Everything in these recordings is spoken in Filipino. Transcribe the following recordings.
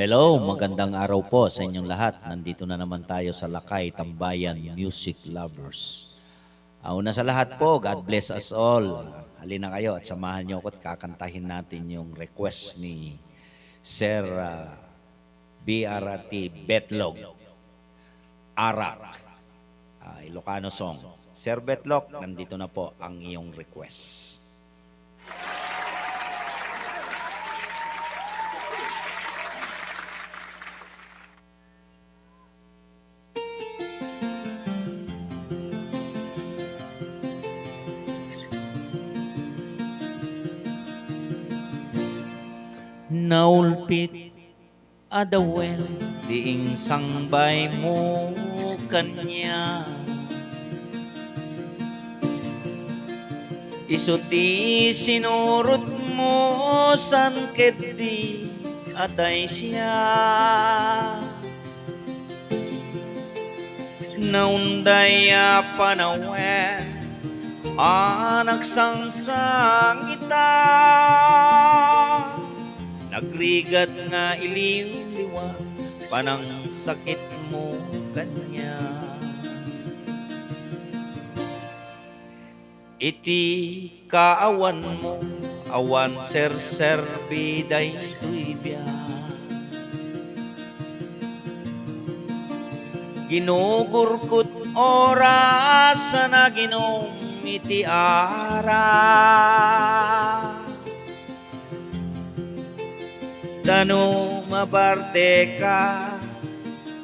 Hello, magandang araw po sa inyong lahat. Nandito na naman tayo sa Lakay Tambayan Music Lovers. Una sa lahat po, God bless us all. Halina kayo at samahan niyo ako at kakantahin natin yung request ni Sir BRT Betlog, Arak, Ilocano song. Sir Betlog, nandito na po ang iyong request. Naulpit adawel diing sangbay mo kanya, isuti sinurot mo sangket di aday siya, naundaya panawen anak sangsang ita, nagrigat nga iliw-liwa panang sakit mo kanya, iti kaawan mo awan ser-ser biday tuibya, ginugurkut oras na ginom iti ara, tanu mabarte ka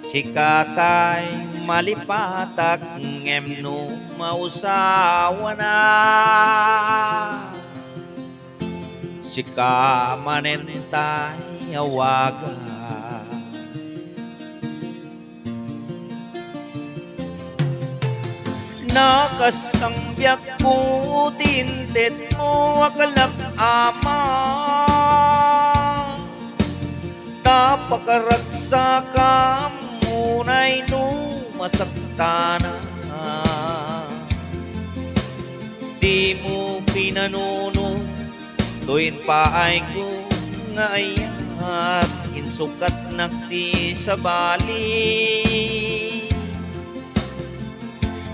sikatay malipatak ngemno mausawa na, sika manentay awaga, nakasambyak po tintet mo akalak ama, tapakaragsa ka munay no masaktana, di mo pinanuno tuwin paay ko nga ayat insukat nakti sa bali,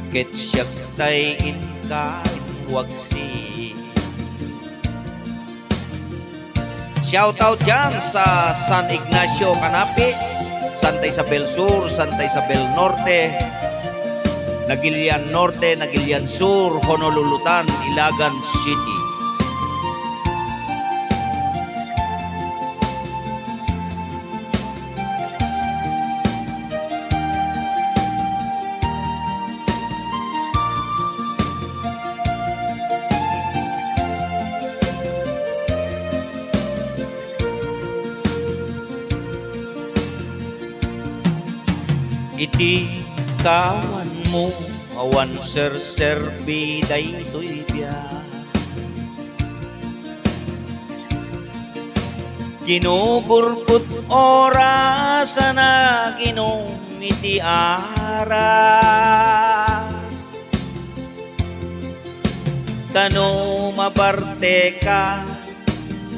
ket siyak tay inkain wagsi. Shoutout dyan sa San Ignacio, Canapi, Santa Isabel Sur, Santa Isabel Norte, Nagilian Norte, Nagilian Sur, Honolulutan, Ilagan City. Iti kawan mo awan ser-ser biday tuibya, ginugurkut oras na ginom iti ara, tanu mabarte ka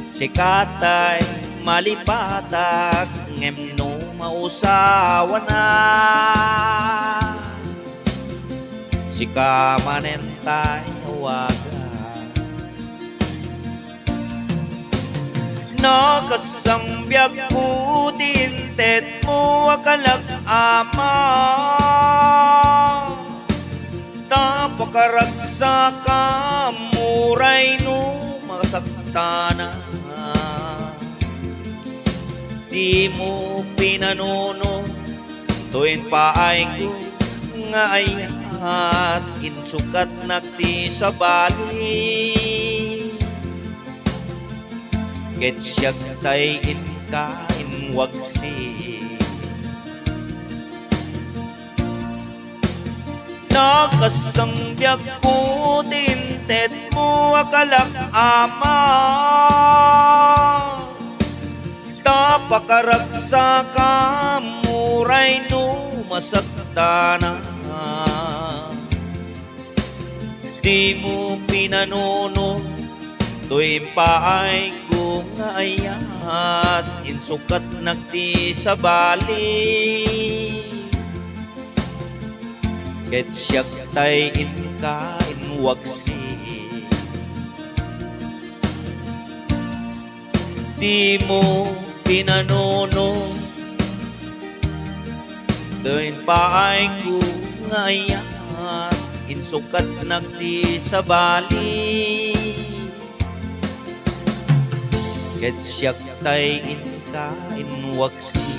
sikatay malipatak ngemno mausawa na, sika manentay awaga, nakasambyak putintet mo akalak ama, tapakaragsa ka muray no masaktana, di mo pinanuno tuwin paay ko nga ayat insukat nakti sa bali, ket siyak tay inkain wagsi, nakasambyak ko tintet mo akalak ama, tapakaragsa ka muray no masaktana, di mo pinanuno Tuy paay ko nga ayat, insukat nagti sa bali. Ket siyak tay inka inwaksi. Di mo pinanuno, tuy paay ko nga ayat, insukat nagti sa bali. Ket siyak tay inka inwaksi.